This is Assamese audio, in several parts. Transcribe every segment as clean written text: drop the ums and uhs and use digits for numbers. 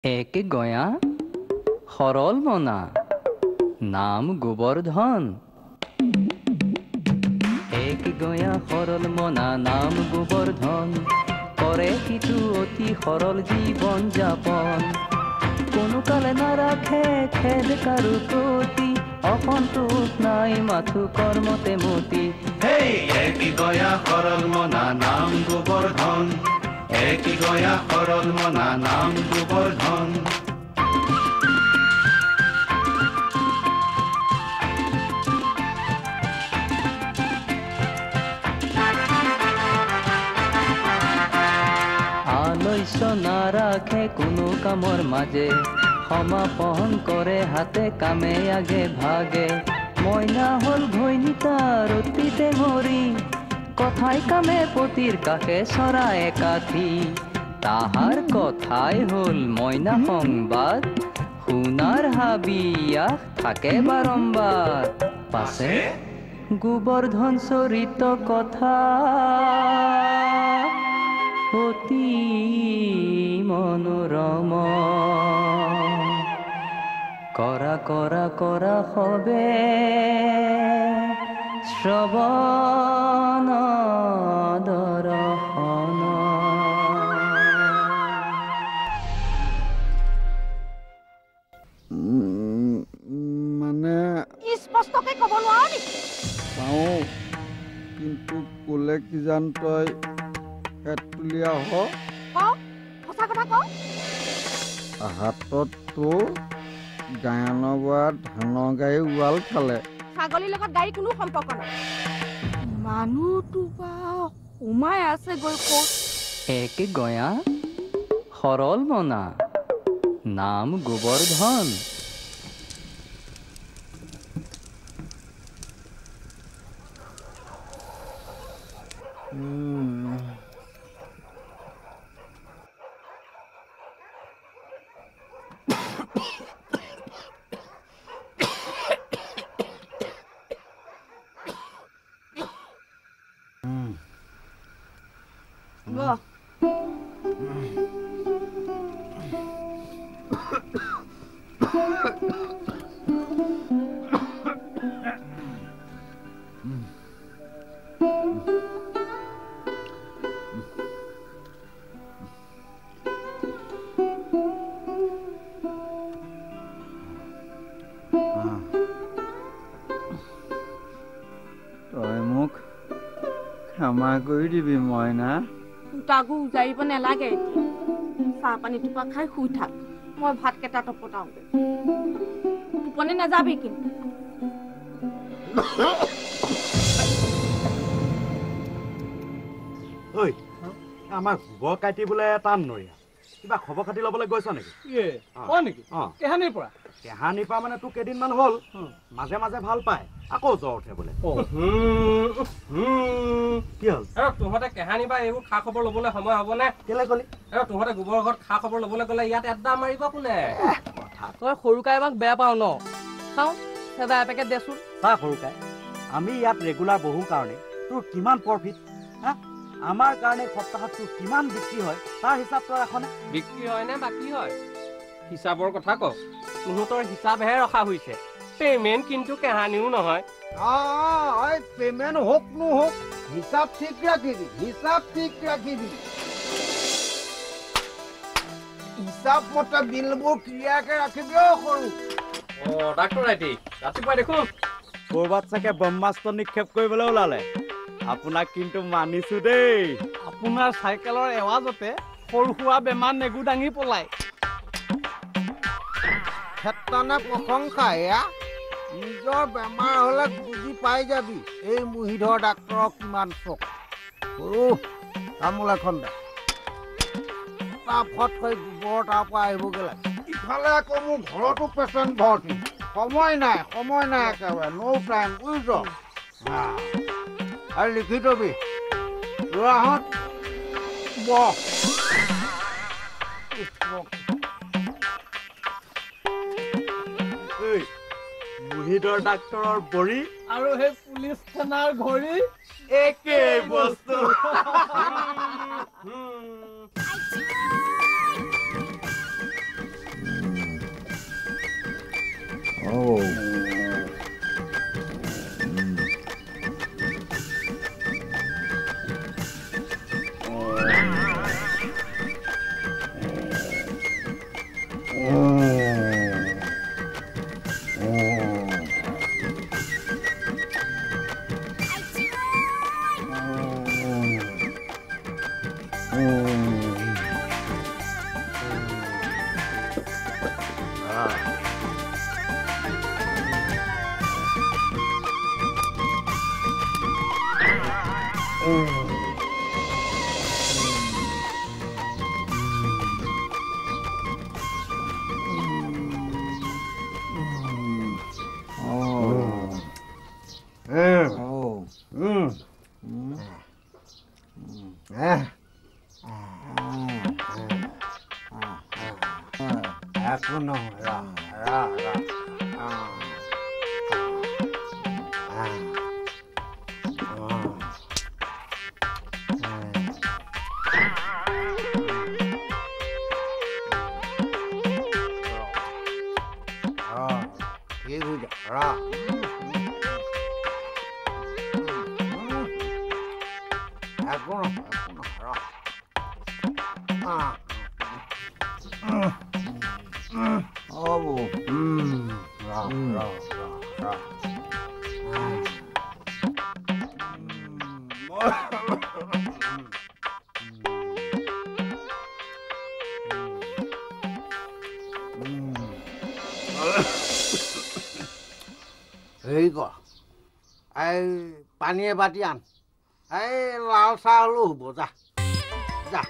এক গয়া সরল মনা নাম গোবর্ধন এক গয়া সরল মনা নাম গোবর্ধন করে কিছু অতি সরল জীবন যাপন কোনো কালে না রাখে খেদ কারু প্রতি অসন্তোষ নাই মাথু কর্মতে মতি এক গয়া সরল মনা নাম গোবর্ধন এক গয়া সরল মনা নাম গোবর্ধন আলস্য না রাখে কোনো কামৰ মাজে সমাপন কৰে হাতে কামে আগে ভাগে মইনা হল ঘৈণী তাৰ অতীতে মৰি কথাই কামে পতিৰ কাষে চৰা একাঠি তাহাৰ কথাই হল মইনা সংবাদ শুনাৰ হাবিয়াস থাকে বাৰম্বাৰ পাছে গোবৰ্ধন চৰিত কথা অতি মনোৰম কৰা কৰা কৰা হবে শ্ৰবণ দৰ্শন মানে স্পষ্টকে কব নোৱাৰ নেকি পাওঁ কিন্তু ক'লে কিজান তই হেট তুলি আহ সঁচা কথা ক হাতত তোৰ গায়নৰ পৰা ধানৰ গাড়ী উৱাল খালে ছাগলীৰ লগত গাড়ী কোনো সম্পৰ্ক নাই মানুহটো বা সোমাই আছে গৈ ক'ত এক গয়া সরল মনা নাম গোবর্ধন তই মোক ক্ষমা কৰি দিবি মইনা তাকো উজাৰিব নালাগে এতিয়া চাহ পানী টোপা খাই শুই থাক মই ভাতকেইটা টপতাওঁগে টোপনি নাযাবি কিন্তু ঐ আমাৰ গোবৰ কাটিবলৈ টান নৰিয়া কিবা খবৰ খাতি ল'বলৈ গৈছ নেকি কেহানিৰ পৰা কেহানিৰ পৰা মানে তোৰ কেইদিনমান হ'ল মাজে মাজে ভাল পায় আকৌ জ্বৰ উঠে বোলে কি হ'ল তহঁতে কেহানি বা এইবোৰ খা খবৰ ল'বলৈ সময় হ'বনে কেলে কলি তহঁতে গোবৰ ঘৰত খা খবৰ ল'বলৈ গ'লে ইয়াত এড্ডা মাৰিব কোনে তই সৰুকাই আমাক বেয়া পাওঁ ন চাওঁ চেদা এপেকেট দেচোন চা সৰুকাই আমি ইয়াত ৰেগুলাৰ বহু কাৰণে তোৰ কিমান প্ৰফিট হা আমাৰ কাৰণে সপ্তাহত তোৰ কিমান বিক্ৰী হয় তাৰ হিচাপ তই ৰাখনে বিক্ৰী হয় নে বাকী হয় হিচাপৰ কথা ক তহঁতৰ হিচাপহে ৰখা হৈছে পেমেণ্ট কিন্তু কেহানিও নহয় পেমেণ্ট হোক নোহোক হিচাপ ঠিক ৰাখিবি হিচাপ মতে বিলবোৰ ক্লিয়াৰকে ৰাখিবি সৰু ডাক্তৰ আইটি ৰাতিপুৱা দেখোন ক'ৰবাত চাগে ব্ৰহ্মাস্ত্ৰ নিক্ষেপ কৰিবলৈ ওলালে আপোনাক কিন্তু মানিছো দেই আপোনাৰ চাইকেলৰ এৱাজতে সৰু সুৰা বেমাৰ নেগু দাঙি পলাই ক্ষেত্ৰনে প্ৰশংসা এয়া নিজৰ বেমাৰ হ'লে বুজি পাই যাবি এই মুহিধৰ ডাক্তৰক কিমান চক সৰু তামোল এখন দে ফট হৈ গোবৰ তাৰ পৰা আহিবগৈ লাগে ইফালে আকৌ মোৰ ঘৰতো পেচেণ্ট ভৰ্তি সময় নাই একেবাৰে ন' টাইম বুজিছ আৰু লিখি থবি ল'ৰাহঁত বহ মুহিধৰ ডাক্তৰৰ বড়ি আৰু সেই পুলিচ থানাৰ ঘড়ী একেই বস্তু পানীয়ে বাটি আন এই লাল চাহ হলেও হ'ব যা যা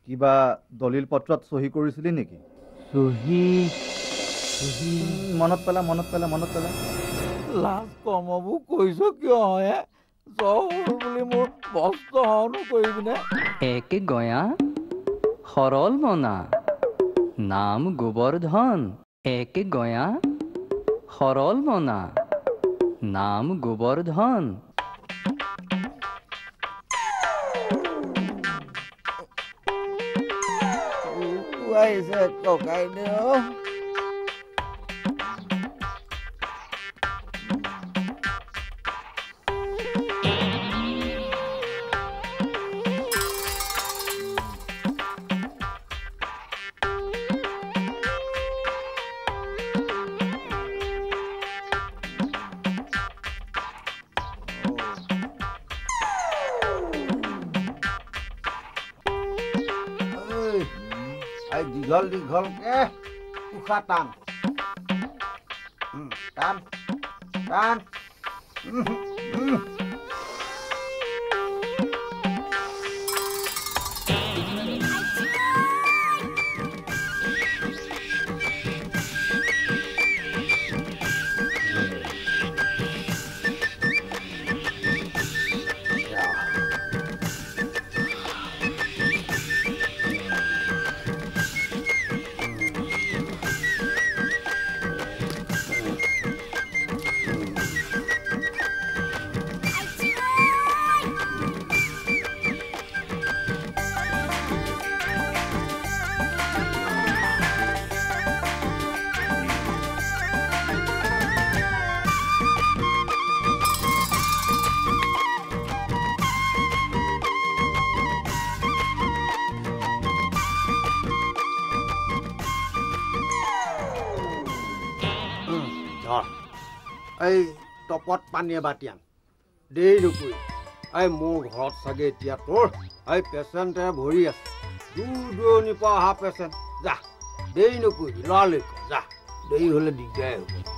কিবা দলিল পত্ৰত চহী কৰিছিলি নেকি? চহী মনত পেলা লাজ কমবোৰ কৈছ কিয় হে জ্বৰ বুলি মোৰ বস্ত্ৰ হৰণো কৰিবিনে? একে গয়া সৰল মনা নাম গোবৰ্ধন একে গয়া সৰল মনা নাম গোবৰ্ধন আহিছে ককাইদেউ দীঘল দীঘলকে উশাহ টান টান টান এই টপত পানীয়ে বাটি আন দেৰি নকৰি এই মোৰ ঘৰত চাগে এতিয়া তোৰ এই পেচেণ্টে ভৰি আছে দূৰ দূৰণিৰ পৰা অহা পেচেণ্ট যা দেৰি নকৰিবি লৰালৰিকৈ যা দেৰি হ'লে দিগদাৰ হ'ব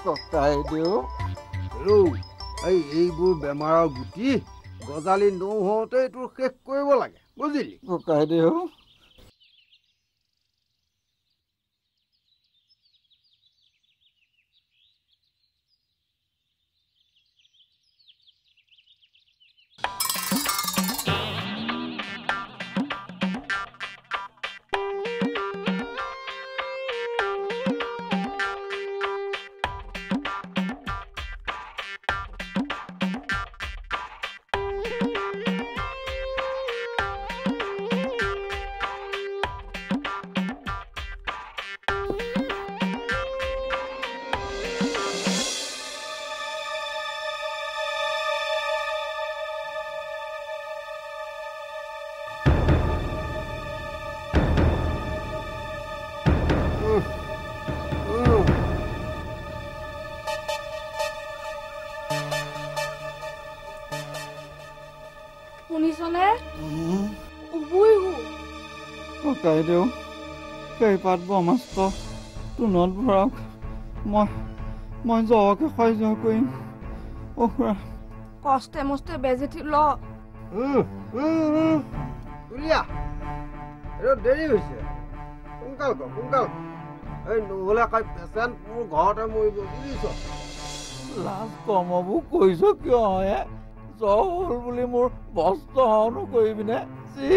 ককাইদেউ এইবোৰ বেমাৰৰ গুটি গজালি নহওঁতেই তোৰ শেষ কৰিব লাগে বুজিলি ককাইদেউ শুনিছনে উবুই হু কাইদেউ কেইপাত বমাষ্ট তোনত ভৰাওক মই জ্বৰকে সহ্য কৰিম কষ্টে মষ্টে বেজেটি ল উলিয়া এইটো দেৰি হৈছে সোনকাল এই নহ'লে পেচেণ্ট মোৰ ঘৰতে মৰিব বুজিছ লাজ কমবোৰ কৈছ কিয় হে জ্বৰ হ'ল বুলি মোৰ বস্ত্ৰ হনো কৰিবিনে চি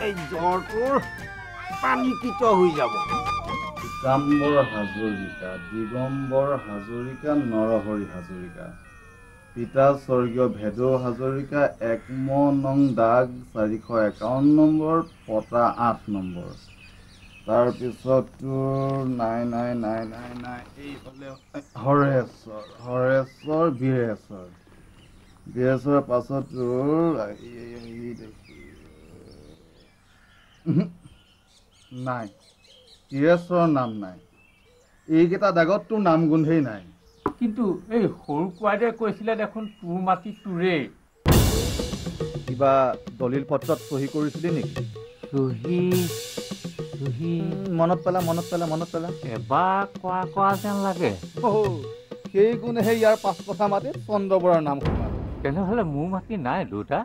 এই জ্বৰটোৰ পানীকিত হৈ যাব পীতাম্বৰ হাজৰিকা দিগম্বৰ হাজৰিকা নৰহৰি হাজৰিকা পিতা স্বৰ্গীয় ভেদৌ হাজৰিকা 1 নং দাগ 451 নম্বৰ পটা 8 নম্বৰ তাৰপিছত তোৰ নাই এইফালে হৰেশ্বৰ বীৰেশ্বৰ পাছত তোৰ নাই তিৰেশ্বৰ নাম নাই এইকেইটা দাগত তোৰ নাম গোন্ধেই নাই কিন্তু এই সৰু কোৱাইদেৱে কৈছিলে দেখোন তোৰ মাটি তোৰেই কিবা দলিল পত্ৰত চহী কৰিছিলি নেকি চহী মনত পেলা এবাৰ কোৱা যেন লাগে সেই গুণেহে ইয়াৰ 5 কথা মাতি চন্দ্ৰ বৰাৰ নাম শুনা তেনেহ'লে মোৰ মাটি নাই দেউতা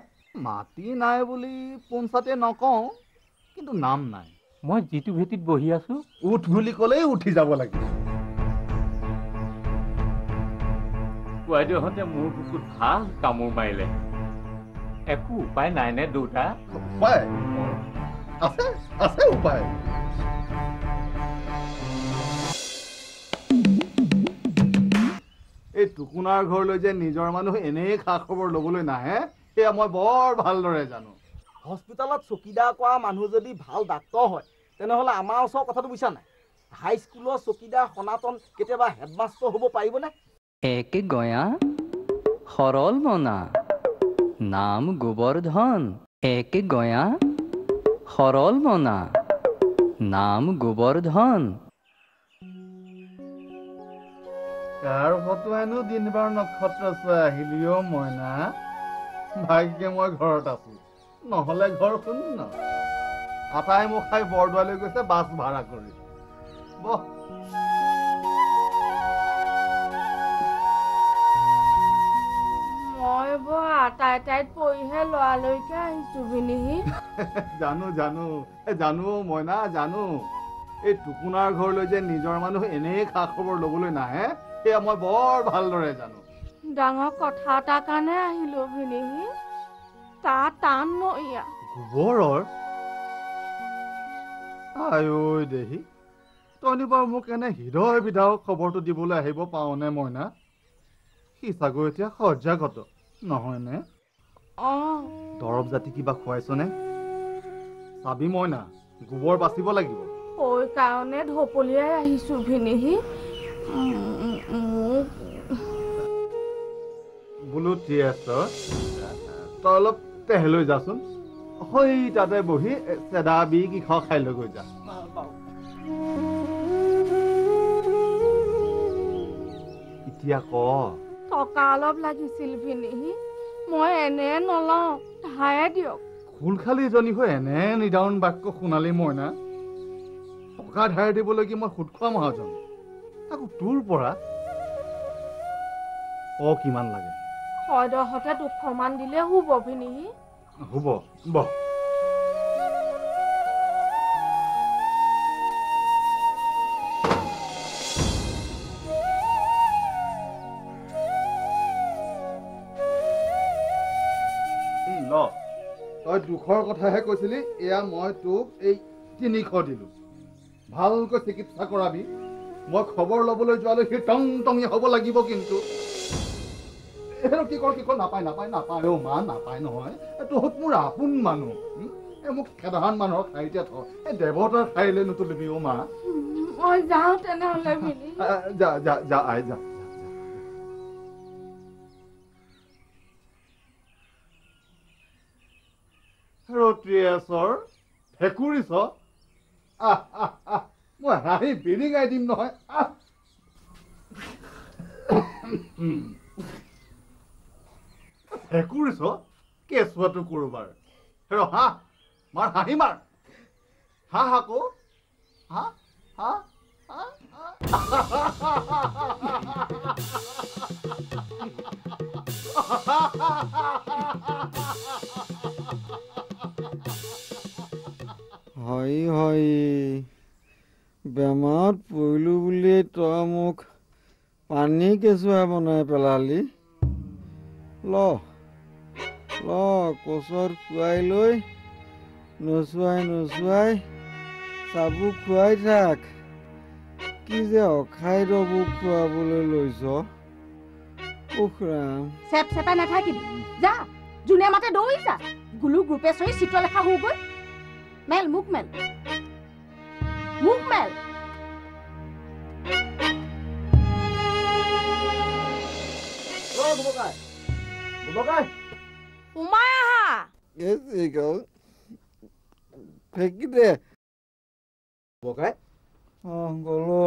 মাটি নাই বুলি পোনচাতে নকওঁ কিন্তু নাম নাই মই যিটো ভেটিত বহি আছো উঠ বুলি ক'লেই উঠি যাব লাগিব কোৱাইদেউহঁতে মোৰ বুকুত ভাল কামোৰ মাৰিলে একো উপায় নাই নে দেউতা উপায় আছে উপায় এই টুকুনাৰ ঘৰলৈ যে নিজৰ মানুহ এনেই খা খবৰ ল'বলৈ নাহে সেয়া মই বৰ ভালদৰে জানো হস্পিটেলত চকীদাৰ কৰা মানুহ যদি ভাল ডাক্তৰ হয় তেনেহ'লে আমাৰ ওচৰৰ কথাটো বুজিছা নাই হাইস্কুলৰ চকীদাৰ সনাতন কেতিয়াবা হেডমাষ্টাৰ হ'ব পাৰিবনে এক গয়া সৰল মনা নাম গোবৰ্ধন এক গয়া সৰল মনা নাম গোবৰ্ধন কাৰ ফটো হেনো দিনবাৰ নক্ষত্ৰ চোৱা আহিলিও মইনা ভাগ্যে মই ঘৰত আছো নহ'লে ঘৰ শূন্য আটাই মোক খাই বৰদোৱালৈ গৈছে বাছ ভাড়া কৰি বহ মই বৰ আটাইত পৰিহে লৰালৈকে আহিছো ভিনিহি জানো মইনা জানো এই টুকুনাৰ ঘৰলৈ যে নিজৰ মানুহ এনেই খা খবৰ ল'বলৈ নাহে সেয়া মই বৰ ভালদৰে জানো ডাঙৰ কথা এটাৰ কাৰণে আহিলো ভিনিহি তাৰ টান নয়া গোবৰৰ আই দেহি তইনি বাৰু মোক এনে হৃদয় বিধায়ক খবৰটো দিবলৈ আহিব পাওঁনে মইনা সি চাগৈ এতিয়া সজ্জাগত নহয়নে দৰৱ জাতি কিবা খুৱাইছনে চাবি মইনা গোবৰ বাচিব লাগিব ওই কাৰণে ঢপলিয়াই আহিছো ভিনিহি বোলো তিৰেশ্বৰ তই অলপ তেহলৈ যাচোন হৈ তাতে বহি চেদা বি কিখ খাই লৈ গৈ যা এতিয়া ক টকা অলপ লাগিছিল ভিনিহি মই এনে নলওঁ ধাৰে দিয়ক খুলখালি জনী হৈ এনে নিদাৰুণ বাক্য শুনালি মইনা টকা ধাৰ দিবলৈ কি মই সুদ খোৱা মহাজন তাকো তোৰ পৰা কিমান লাগে 100-200 মান দিলে হ'ব ভিনিহি হ'ব বহ দুখৰ কথাহে কৈছিলি এয়া মই তোক এই 300 দিলোঁ ভালকৈ চিকিৎসা কৰাবি মই খবৰ ল'বলৈ যোৱালৈ সি টং টঙি হ'ব লাগিব কিন্তু কি কৰ নাপায় অ' মা নাপায় নহয় তহঁত মোৰ আপোন মানুহ মোক সাধাৰণ মানুহৰ খাইতে থ এই দেৱতাৰ খাইলৈ নুতুলিবি অ' মা মই যাওঁ তেনেহ'লে মিলি যা আই যা ৰত্ৰিয়েশ্বৰ ভেকুৰিছ মই হাঁহি বিৰিঙাই দিম নহয় ভেকুৰিছ কেঁচুৱাটো কৰোবাৰ হাঁহ মাৰ হাঁহি মাৰ হাঁহ আকৌ হাঁহ হাঁহ হয় বেমাৰত পৰিলোঁ বুলি তই মোক পানী কেঁচুৱা বনাই পেলালি ল কোচত খুৱাই লৈ নোচোৱাই চাবুক খুৱাই থাক কি যে অখাই ৰবুক খুৱাবলৈ লৈছ উখৰাম চেপচেপাই নাথাকিবি যা যোনে মাতে দৌৰি যা গুলু গ্ৰুপেশ্বৰী চিত্ৰলেখা হৈ গৈ মেল মুখ মেল সোমাই আহা ফেকি দে বকাই গলো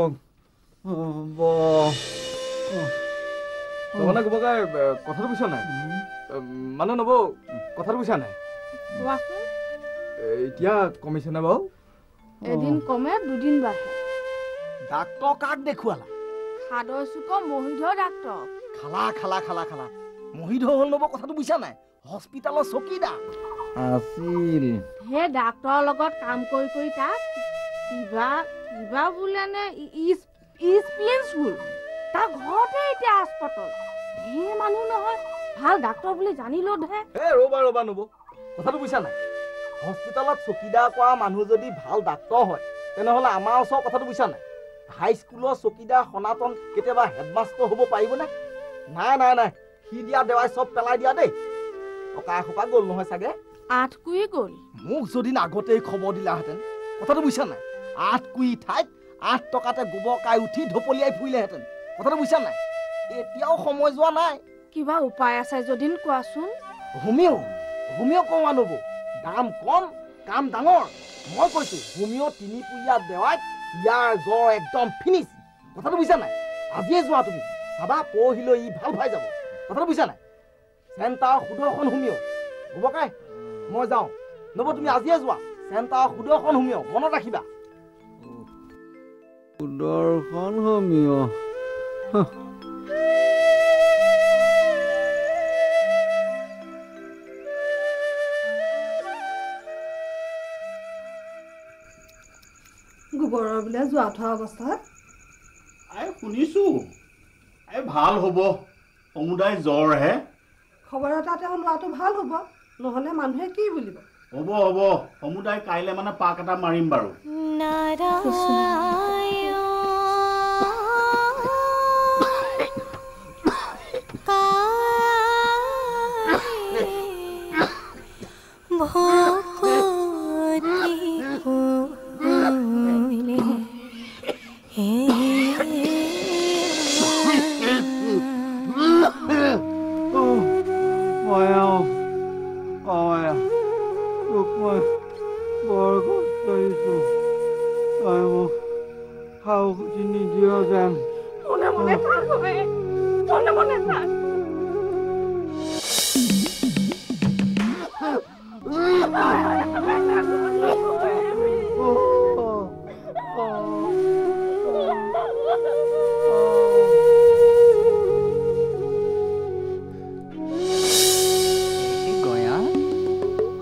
মানে গোবকাই কথাটো বুজা নাই মানে নব কথাটো বুজা নাই এতিয়া কমিছে নে বাৰু এদিন কমে দুদিন বাঢ়ে ডাক্তৰ কাক দেখুৱালা খাদৰ চুকৰ মহিধৰ ডাক্তৰ খালা মহিধৰ হ'ল নব কথাটো বুজা নাই হস্পিটালৰ চকীদাৰ আছিল সেই ডাক্তৰৰ লগত কাম কৰি তাক কিবা বোলে নে ইস্পিয়েন্সফুল তাৰ ঘৰতে এতিয়া হাস্পতাল সেই মানুহ নহয় ভাল ডাক্তৰ বুলি জানিলতহে ৰবা নব কথাটো বুজা নাই হস্পিটালত চকীদাৰ কৰা মানুহ যদি ভাল ডাক্তৰ হয় তেনেহ'লে আমাৰ ওচৰৰ কথাটো বুজা নাই হাইস্কুলৰ চকীদাৰ সনাতন কেতিয়াবা হেডমাষ্টাৰ হ'ব পাৰিবনে নাই সি দিয়া দেৱাই চব পেলাই দিয়া দেই টকা এসোপা গ'ল নহয় চাগে 8 কুই গ'ল মোক যদি আগতেই খবৰ দিলাহেঁতেন কথাটো বুজা নাই 8 কুই ঠাইত 8 টকাতে গোবৰ কাই উঠি ঢপলিয়াই ফুৰিলেহেঁতেন কথাটো বুজা নাই এতিয়াও সময় যোৱা নাই কিবা উপায় আছে যদি কোৱাচোন হোমিও কওঁ আনব দাম কম কাম ডাঙৰ মই কৈছো হোমিও 3 পুৰীয়া দেৱাইত ইয়াৰ জ্বৰ একদম ফিনিছ কথাটো বুজা নাই আজিয়ে যোৱা তুমি চাবা পৰহিলৈ ই ভাল পাই যাব কথাটো বুজা নাই চেণ্টাৰ সুদৰ্শন হোমিও হ'ব কাই মই যাওঁ নব তুমি আজিয়ে যোৱা চেণ্টাৰ সুদৰ্শন হোমিও মনত ৰাখিবা সুদৰ্শন হোমিও গোবৰৰ বোলে যোৱা থোৱা অৱস্থাত শুনিছো ভাল হ'ব সমুদায় জ্বৰহে খবৰ এটা তেওঁ লোৱাটো ভাল হ'ব নহ'লে মানুহে কি বুলিব হ'ব সমুদায় কাইলৈ মানে পাক এটা মাৰিম বাৰু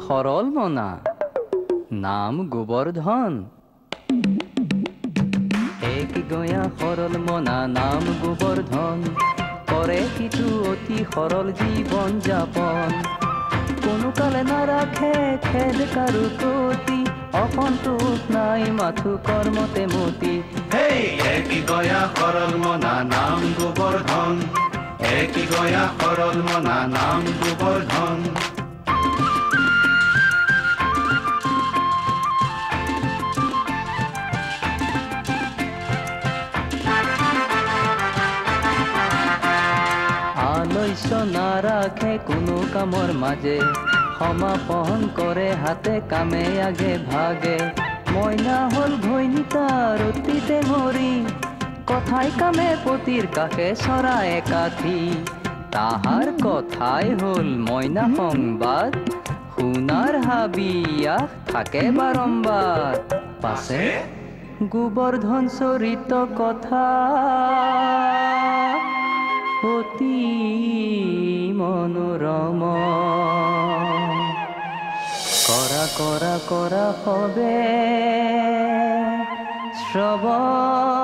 সৰল মনা নাম গোবৰ্ধন এক গয়া সৰল মনা নাম গোবৰ্ধন কৰে সিটো অতি সৰল জীৱন যাপন কোনো কালে নাৰাখে খেদ কাৰো প্ৰতি অসন্তোষ নাই মাথো কৰ্মতে মতি হেই একি গয়া সৰল মনা নাম গোবৰ্ধন একি গয়া সৰল মনা নাম গোবৰ্ধন আলস্য নাৰাখে কোনো কামৰ মাজে সমাপন কৰে হাতে কামে আগে ভাগে মইনা হল ঘৈণীতাৰ অতীতে মৰি কথাই কামে পতিৰ কাষে চৰাই একাঠি তাহাৰ কথাই হল মইনা সংবাদ শুনাৰ হাবিয়াস থাকে বাৰম্বাৰ পাছে গোবৰ্ধন চৰিত কথা অতি মনোৰম কৰা কৰা কৰা হবে শ্ৰৱণ